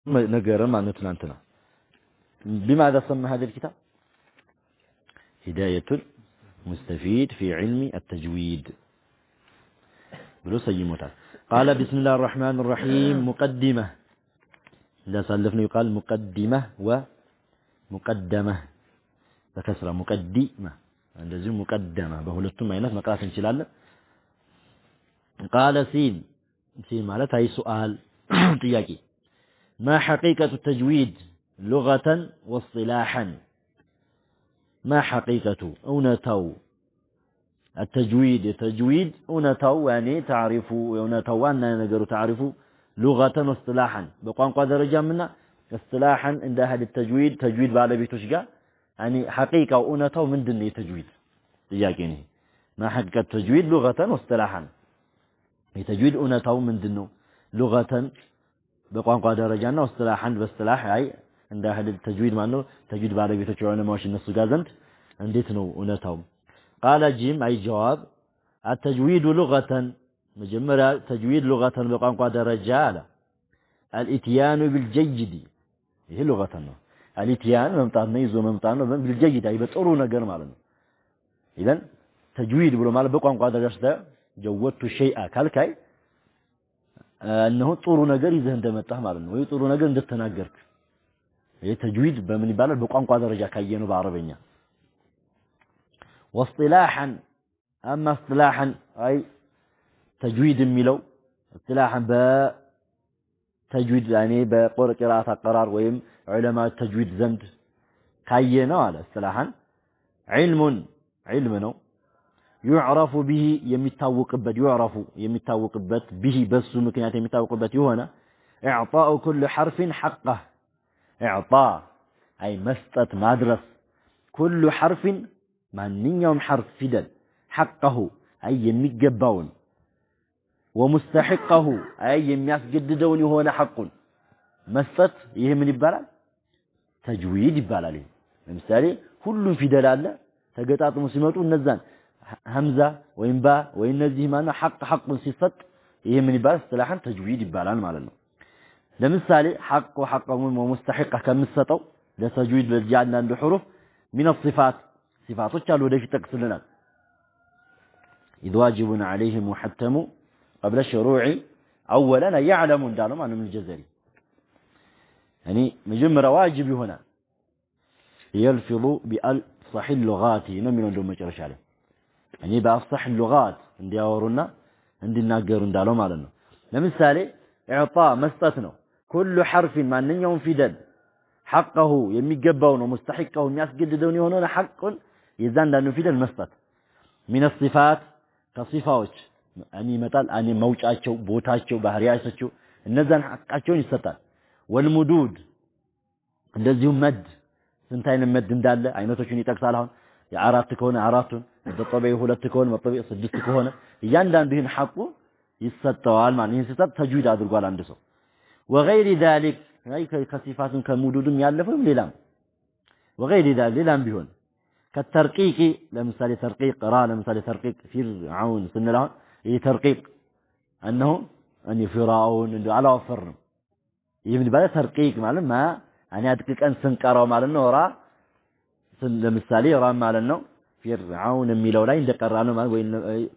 نقرأ ما نتنانتنا بماذا سمى هذا الكتاب هداية المستفيد في علم التجويد بلو سيموتا قال بسم الله الرحمن الرحيم مقدمة إذا سلفنا يقال مقدمة ومقدمة بكسرة مقدمة عندزي مقدمة بهولتم عينات مقرات انشلال قال سين مالت هاي سؤال تياكي ما حقيقة التجويد لغة واصطلاحا ما حقيقة أونتو التجويد أونتو يعني تعرفوا أونتو أن نقر تعرفوا لغة واصطلاحا بقوان قادر جامنا اصطلاحا عند أهل التجويد تجويد بعد بيتوشقا يعني حقيقة أونتو من دني تجويد تياكيني ما حقيقة التجويد لغة واصطلاحا تجويد أونتو من دنو لغة بقوان قادر جانا واصطلاحا باصطلاح أي عند أهل التجويد معنه تجويد بعد بيتوشقا ماشي النسو قازنت عندتنو أونتو قال جيم أي جواب التجويد لغة مجمرة تجويد لغة بقوان قادر جالا الاتيان بالجيد هي لغة الاتيان ممتعن نيزو ممتعن بالجيد أي بتقروا نقر مالنا إذن تجويد بلو مال بقوان قادر جاشتا جودت الشيء كالكاي أنه طورو نقر إذا هندمتها مالنا ويطورو نقر اندتناقرك هي تجويد بمن يبالا بقوان قادر جا كاينو بعربينيا واصطلاحا أما اصطلاحا أي تجويد ميلو اصطلاحا تجويد يعني قراءة قرار ويم علماء التجويد زند كاينو على اصطلاحا علمنا يعرف به يمتاوق به بس مكنيات يمتاوق يهونا إعطاء كل حرف حقه إعطاء أي مسطة مدرس كل حرف من يوم حرف فدل حقه أي يمجبون ومستحقه أي يمياسجددون هنا حق مسطة يهمني ببالال تجويد ببالال مثالي كل فدل الله تقطعت مسلمات النزان همزة وين باء وين نزيه معنا حق صفت يهمني ببالال اصطلاحا تجويد ببالال معلنا لمثالي حق وحق ومستحقه كمسطو لتجويد بالجعلنا عنده حروف من الصفات صفاتو قالوا ده في تقصلنا إذ واجب عليهم محتم قبل الشروع أولا يعلمون دالهم عنه من الجزري يعني مجمر واجب هنا يلفظ بأفصح اللغات هنا من عندهم مجرش عليه يعني بأفصح اللغات عندي أورونا عندي الناقرون دالهم عنه لمثالي إعطاء مستثنى كل حرف ما نيوم في دد حقه يميقبون ومستحقه يمياسجددون هنا حق يزان لأنه في المسطت من الصفات كصفات أني مثال أني موجاتشو بوتاتشو بحرياتشو النزان حقاتشون يستطال والمدود الذي مد سنتين مد ندالة عيناتشون يتكسالهم عرات تكون عراتون الطبيعي هو تكون والطبيعي صدق تكون يندان بهن حقه يستطال معنى يستطال تجويد هذا القول عنده وغير ذلك أي كصفات كمدود يالفهم للام وغير ذلك للام بهن كالترقيق لمثال ترقيق لمثال ترقيق فرعون سن له هي ترقيق أنه أن فرعون على وفر يبني بعد ترقيق معلوم ما يعني أدقيق أن سنكره معلوم ورا لمثال يرى معلوم فرعون ميلو لا يندق الرانو ما وين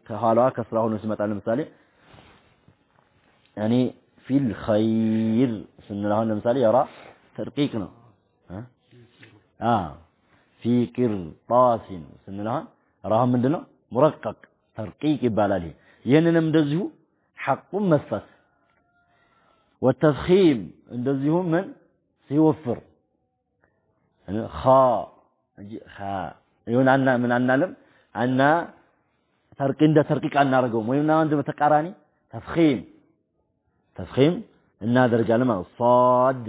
كهالوا كسره نسمة على مثال يعني في الخير سن له لمثال يرى ترقيقنا في قرطاس سنلها راهم من دنو مرقق ترقيق يبالالي يننم دزيو حق مسفت والتفخيم دزيو من سيوفر خا يقول عنا من عنا عنا ترقيق عنا رقم ويمنا عندما تقاراني تفخيم إنها درجة لما صاد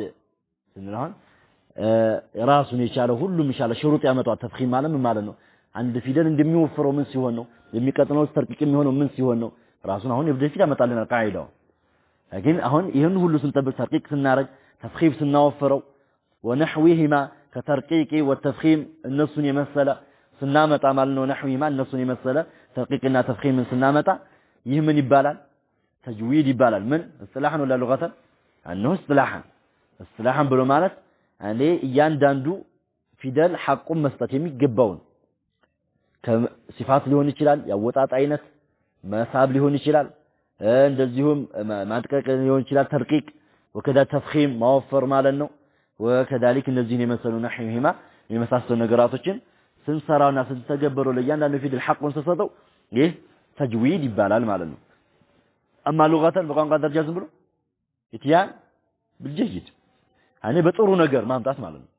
سنلها ራሱን የቻለው ሁሉም ይቻላል ሽሩጥ ያመጣው ተፍኺም ማለት ነው አንድ ፊደል እንደሚወፍረው ምን ሲሆን ነው የሚቀጥለው ተርቂቅ የሚሆነው ምን ሲሆን ነው ራሱን አሁን የብደፊት ያመጣልናል ቃይዳው لكن አሁን ይሄን ሁሉ ስንጠብቅ ተርቂቅ ስናረግ ተፍኺም ስናወፍረው ونحوهما كترقيق والتفخيم النصن يمثل سنامه ማለት ነው نحوهما النصن يمثل ترقيقنا تفخيم سنامه ይህ ምን ይባላል ተጅዊድ ይባላል ምን اصطلاحا ولا لغه انه اصطلاحا እስትላህን ብሎ ማለት እኔ እያንዳንዱ ፊደል ሐቁን መስጠት የሚገባውን ከሲፋት ሊሆን ይችላል ያወጣጥ አይነት መሳብ ሊሆን ይችላል እንደዚሁም ማጥቀቅ ሊሆን ይችላል ተርቂቅ وكذا تفخيم ማወፈር ማለት ነው وكذلك እነዚህን የመሰሉ ነህይማ የመሳሰሉ ነገራቶችን ስንሰራውና ስንተገበረው ለእያንዳንዱ ፊደል ሐቁን ተሰጠው ይህ ተጅዊድ ይባላል ማለት ነው አማ ሉጋተን በቋንቋ ደረጃ ዝም ብሎ ኢትያን بالجيد እኔ በጥሩ ነገር ማምጣት ማለት ነው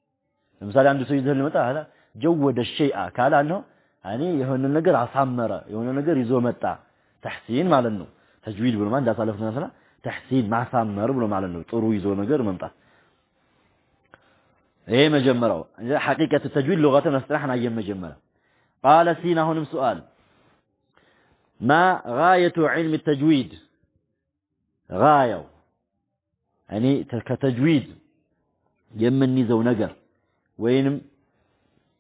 ለምሳሌ አንድ ሰው ይዘል መጣ አላ ጀወደ الشيء ካለ ነው እኔ የሆነ ነገር አሳመረ የሆነ ነገር ይዞ መጣ ተህሲን ማለት ነው ተጅዊድ ብሎ ማለት እንዳሳለፍና ሰላ ተህሲን ማሳመር ብሎ ማለት ነው ጥሩ ይዞ ነገር መምጣት ይሄ መጀመሪያው ሐቂቀት ተጅዊድ ሉጋተን አስጥራህና የመጀመሪያ قال سينا هنا سؤال ما غاية علم التجويد غاية يعني كتجويد የምንይዘው ነገር ወይንም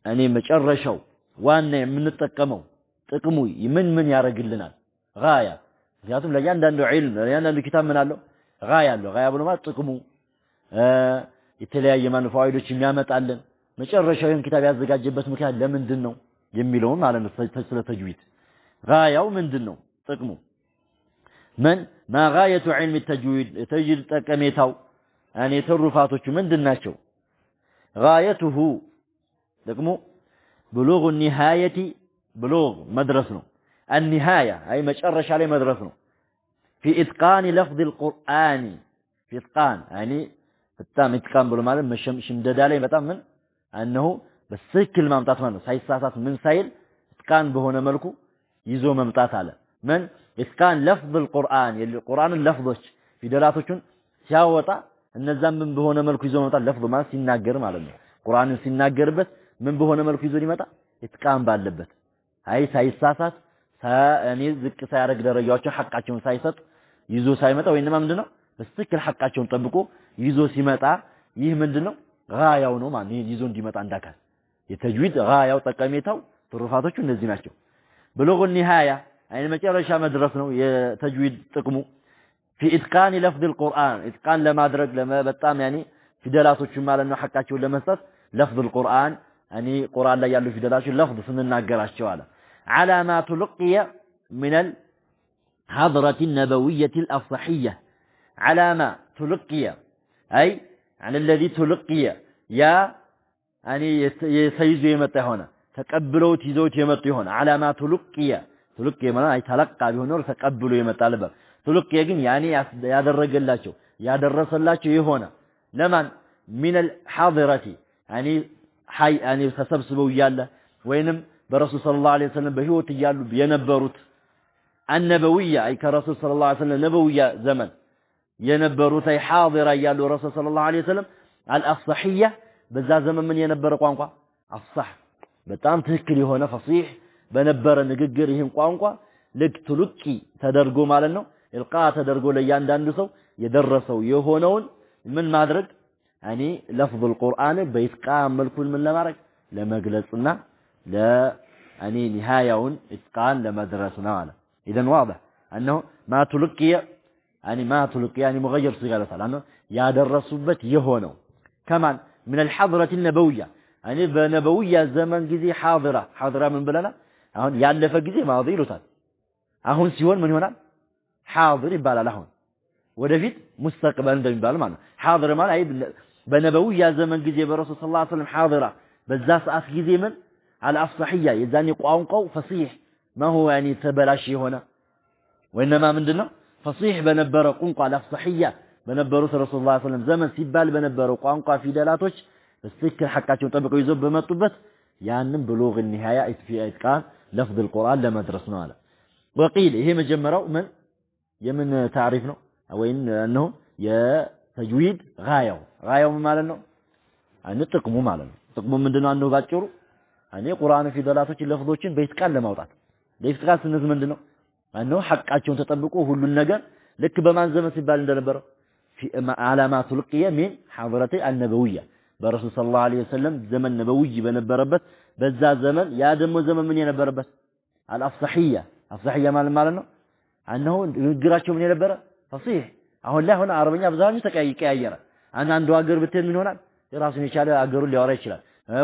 እኔ መጨረሻው ዋና የምንጠቀመው ጥቅሙ ምን ያረግልናል ጋያ ምክንያቱም ለእያንዳንዱ ዒልም ለእያንዳንዱ ኪታብ ምን አለው ጋያ አለው ጋያ ብሎ ማለት ጥቅሙ የተለያየ ማንፋዓይዶች የሚያመጣልን መጨረሻው ይህን ኪታብ ያዘጋጀበት ምክንያት ለምንድን ነው የሚለውን ማለት ነው ስለ ተጅዊድ ጋያው ምንድነው ጥቅሙ ما غاية علم التجويد تجويد ጠቀሜታው እኔ ተሩፋቶቹ ምንድናቸው غايته ጥቅሙ بلوغ النهاية بلوغ مدرس ነው النهاية أي መጨረሻ ላይ መድረስ ነው في إتقان لفظ القرآن في إتقان يعني በጣም ኢትቃን ብሎ ማለት ሽምደዳ ላይ በጣም ምን انه በትክክል ማምጣት ማለት ነው ሳይሳሳት ምን ሳይል ኢትቃን በሆነ መልኩ ይዞ መምጣት አለ ምን ኢትቃን لفظ القرآن የቁርአንን ለፍዞች ፊደላቶቹን ሲያወጣ እነዛም ምን በሆነ መልኩ ይዞ መምጣት ለፍዝ ማለት ሲናገር ማለት ነው ቁርአንን ሲናገርበት ምን በሆነ መልኩ ይዞ ሊመጣ ኢትቃን ባለበት አይ ሳይሳሳት እኔ ዝቅ ሳያረግ ደረጃዎችን ሐቃቸውን ሳይሰጥ ይዞ ሳይመጣ ወይንማ ምንድነው በትክክል ሐቃቸውን ጠብቆ ይዞ ሲመጣ ይህ ምንድነው ጋያው ነው ማለት ይዞ እንዲመጣ እንዳካል የተጅዊድ ጋያው ጠቀሜታው ትሩፋቶቹ እነዚህ ናቸው ብሉግ النهاية አይ መጨረሻ መድረስ ነው የተጅዊድ ጥቅሙ في إتقان لفظ القرآن إتقان لما درج لما بتام يعني في دلاتو شمال إنه حكاته ولا مسات لفظ القرآن يعني قرآن لا يالو في دلاتو لفظ سننا جراش شوالا على ما تلقي من الحضرة النبوية الأفصحية على ما تلقي أي عن الذي تلقي يا يعني يسيزو يمتى هنا تقبلوا تيزوت يمتى هنا على ما تلقي ما أي تلقى بهنور تقبلوا يمتى لبا تلقي يجين يعني يادرج اللاتشو يادرس اللاتشو يهونا لمن من الحاضرة يعني حي يعني تسبسبوا يالا وينم برسول صلى الله عليه وسلم بهوت يالو بينبروت النبوية أي كرسول صلى الله عليه وسلم نبوية زمن ينبروت أي حاضرة يالو رسول صلى الله عليه وسلم الأفصحية بذا زمن من ينبر قوانقوا الصح بتام تذكري هنا فصيح بنبر نجرهم قوانقوا لك تلقي تدرجو مالنا إلقاء تدرجو ليان داندسو يدرسوا يهونون من مدرج يعني لفظ القرآن بإتقان ملكون من لمرك لما جلسنا لا يعني نهاية إتقان لما درسنا على إذن واضح أنه ما تلقي يعني مغير صيغة لأنه يا درسوبت يهونو كمان من الحضرة النبوية يعني بنبوية زمن جزي حاضرة من بلنا هون يالف جزي ماضي لطال هون سيون من هنا حاضر يبالا لهون ودفيد مستقبل ده يبالا معنا حاضر ما أي بنبوية زمن جزي برسول صلى الله عليه وسلم حاضرة بالذات أخ جزي من على أفصحية يزاني قو فصيح ما هو يعني تبلاشي هنا وإنما من دنا فصيح بنبر قنقة على أفصحية بنبر رسول الله صلى الله عليه وسلم زمن سيبال بنبر قنقة في دلاتوش السكر حكاتي وطبق ويزوب بمطبت يعني بلوغ النهاية في إتقان لفظ القرآن لما درسنا له وقيل هي مجمرة من يمن تعرفنا أو أنه تجويد غاية مالنا أن تقموا مالنا تقموا من دنا أنه باتشروا أن القرآن في دلاتوش لفظوشين بيتقال لما وطعت بيتقال سنز من دنا أنه حكاتي تطبقوه كل النجار لك بمان زمن سيبال دلبر في علامات تلقية من حضرة النبوية برسول صلى الله عليه وسلم زمن نبوي بنبربت بذا زمن يا دم زمن من ينبربت الأفصحية مالنا أنه يقرأشوا من ينبر فصيح أهو لا هنا عربية بزاوية تكايرة አንዱ ሀገር ብትሄድ ምን ይሆናል የራሱን የቻለ ሀገሩን ሊያወራ ይችላል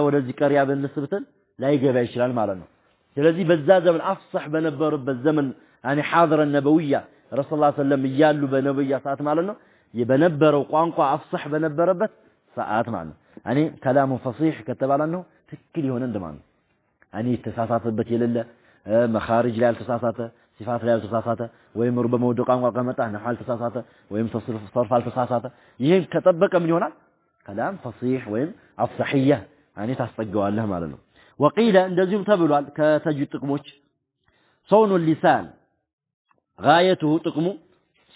ወደዚህ ቀሪያ በልስ ብትል ላይገባ ይችላል ማለት ነው ስለዚህ በዛ ዘመን አፍሰህ በነበረበት ዘመን ያኒ ሐضر النبوية رسول الله صلى الله عليه وسلم እያሉ በነብያ ሰዓት ማለት ነው የበነበረው ቋንቋ አፍሰህ በነበረበት ሰዓት ማለት ነው ያኒ كلام فصيح ከተባለ ነው ትክክል ይሆነ እንደማለት ያኒ ተሳሳተበት የሌለ መኻሪጅ ላይ አልተሳሳተ صفات ላይ አልተሳሳተ ወይም ሩበ መውደቅ ቋንቋ ከመጣ ነው አልተሳሳተ ወይም تصرف አልተሳሳተ ይሄን ከጠበቀ ምን ይሆናል كلام فصيح ወይም አፍሰህيه ያኒ ታስጠጋዋለህ ማለት ነው وقيل እንደዚሁም ተብሏል ከተጅዊድ ጥቅሞች صون اللسان غايته ጥቅሙ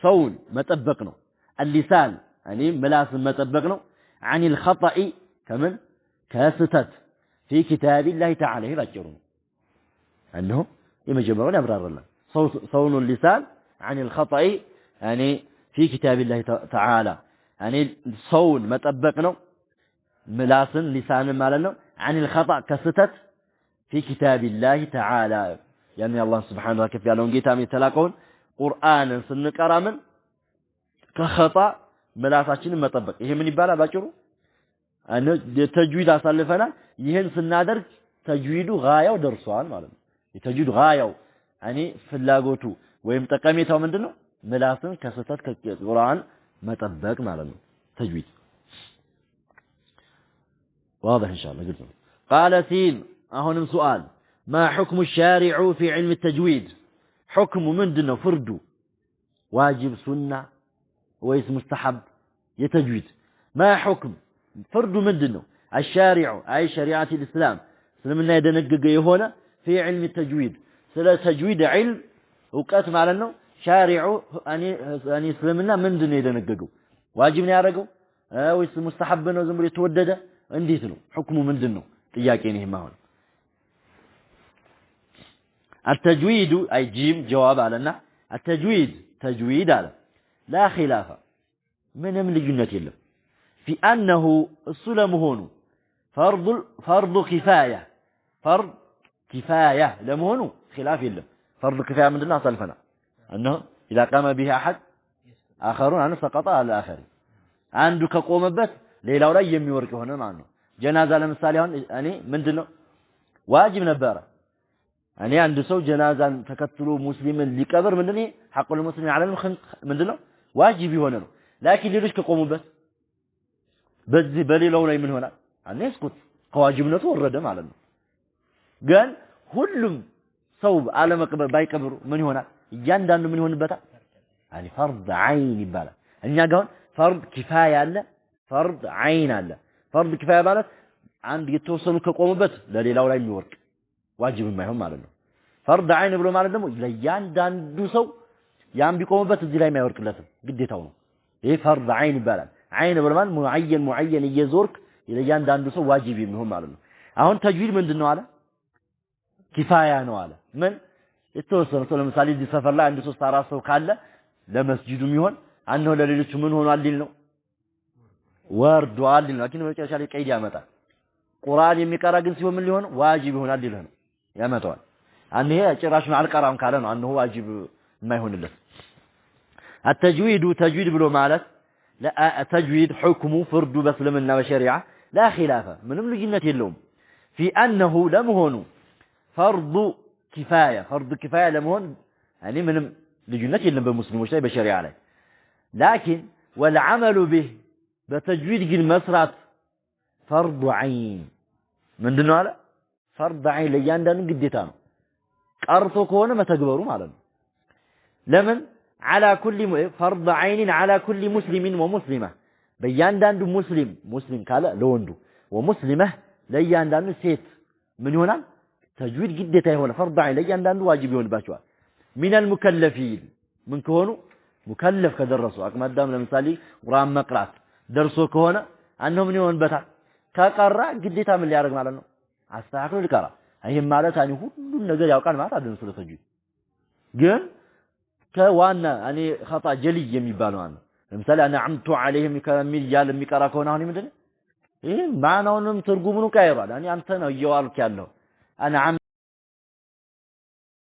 صون መጠበቅ ነው اللسان يعني ምላስ መጠበቅ ነው عن الخطأ كمن كستت في كتاب الله تعالى ይላጭሩ انه የመጀመሪያውን ያብራራልና صون اللسان عن الخطأ يعني في كتاب الله تعالى يعني صون መጠበቅ ነው ምላስን ሊሳንን ማለት ነው عن الخطأ كستت في كتاب الله تعالى يعني الله سبحانه وتعالى كيف يالون ጌታም የተላከውን ቁርአንን ስንቀራ ምን ከخطأ ምላሳችንን መጠበቅ ይሄ ምን ይባላል ባጭሩ አነ ተጅዊድ አሳልፈናል ይሄን ስናደርግ ተጅዊዱ ጋያው ደርሷል ማለት ነው የተጅዊድ ጋያው ያኒ ፍላጎቱ ወይም ጠቀሜታው ምንድነው ምላስን ከስተት ከቁርአን መጠበቅ ማለት ነው ተጅዊድ واضح ان شاء الله قلت قال سين اهونم سؤال ما حكم الشارع في علم التجويد حكم ምንድነው ፍርዱ واجب سنة ويس مستحب يتجويد ما حكم فرض ምንድነው الشارع اي شريعه الاسلام ስለምና የደነገገ የሆነ في علم التجويد ስለ ተጅዊድ علم ዕውቀት ማለት ነው ሻሪዑ እኔ ስለምና ምንድነው የደነገገው ዋጅብ ነው ያደረገው ወይስ ሙስተሐብ ነው ዝም ብሎ የተወደደ እንዴት ነው ሁክሙ ምንድነው ጥያቄ ነው ይማውን التجويد اي جيم جواب علينا التجويد تجويد على لا خلاف ምንም ልዩነት የለም في انه السلم هونو فرض كفايه فرض كفايه لمهونو خلاف የለም فرض كفايه ምንድነው አሳልፈና انه اذا قام به احد اخرون ان سقط على الاخر አንዱ ከቆመበት ሌላው ላይ የሚወርቅ ሆነ ማለት ነው ጀናዛ ለምሳሌ አሁን እኔ ምንድነው ዋጅብ ነበር እኔ አንድ ሰው ጀናዛን ተከትሎ ሙስሊምን ሊቀብር ምንድነው ሐቁል ሙስሊም على ምንድነው ዋጅብ ይሆነ ነው ላኪን ሌሎች ከቆሙበት በዚህ በሌላው ላይ ምን ሆናል አንስኩት ከዋጅብነቱ ወረደ ማለት ነው ግን ሁሉም ሰው አለመቅበር ባይቀብሩ ምን ይሆናል እያንዳንዱ ምን ይሆንበታል يعني فرض عين ይባላል እኛ ጋር فرض كفايه አለ فرض عين አለ فرض كفايه ማለት አንድ የተወሰኑ ከቆሙበት ለሌላው ላይ የሚወርቅ ዋጅብ የማይሆን ማለት ነው فرض عين ብሎ ማለት ደግሞ ለእያንዳንዱ ሰው ያም ቢቆሙበት እዚህ ላይ የማይወርቅለትም ግዴታው ነው ይሄ فرض عين ይባላል عين ብሎ ማለት ሙዐየን እየዞርክ ለእያንዳንዱ ሰው ዋጅብ የሚሆን ማለት ነው አሁን ተጅዊድ ምንድነው አለ ኪፋያ ነው አለ ምን የተወሰነ ሰው ለምሳሌ እዚህ ሰፈር ላይ አንድ 3-4 ሰው ካለ ለመስጂዱ የሚሆን አንነው ለሌሎቹ ምን ሆኗል ሊል ነው ወርዷል ሊል ነው ግን መጨረሻ ላይ ቀይድ ያመጣል ቁርአን የሚቀራ ግን ሲሆን ምን ሊሆን ዋጅብ ይሆናል ሊል ነው ያመጣዋል አንሄ ጭራሽ አልቀራም ካለ ነው አንሁ ዋጅብ የማይሆንለት التجويد تجويد ብሎ ማለት ተጅዊድ حكم فرض በእስልምና በሸሪዓ لا خلاف ምንም ልዩነት የለውም في انه ለመሆኑ فرض كفايه ለመሆን يعني ምንም ልዩነት የለም በሙስሊሞች ላይ በሸሪዓ ላይ لكن والعمل به በተጅዊድ ግን መስራት فرض عين ምንድነው አለ فرض عين ለእያንዳንዱ ግዴታ ነው ቀርቶ ከሆነ መተግበሩ ማለት ነው ለምን على كل فرض عين على كل مسلم ومسلمه በእያንዳንዱ ሙስሊም ካለ ለወንዱ ወሙስሊመህ ለእያንዳንዱ ሴት ምን ይሆናል ተጅዊድ ግዴታ ይሆነ فرض عين ለእያንዳንዱ ዋጅብ ይሆንባቸዋል من المكلفين ምን ከሆኑ ሙከለፍ ከደረሱ አቅመ አዳም ለምሳሌ ቁርአን መቅራት ደርሶ ከሆነ አንነው ምን ይሆንበታል ከቀራ ግዴታ ምን ሊያደርግ ማለት ነው አስተካክሎ ሊቀራ ይሄም ማለት አኒ ሁሉን ነገር ያውቃል ማለት አይደለም ስለ ተጅዊድ ግን ከዋና እኔ خطا ጀልይ የሚባለው አለ ለምሳሌ انا عمت عليهم ከሚል ያለ የሚቀራ ከሆነ አሁን ምንድነው ይሄ ማናውንም ትርጉሙን ቀይሯል እኔ አንተ ነው እየዋልክ ያለው انا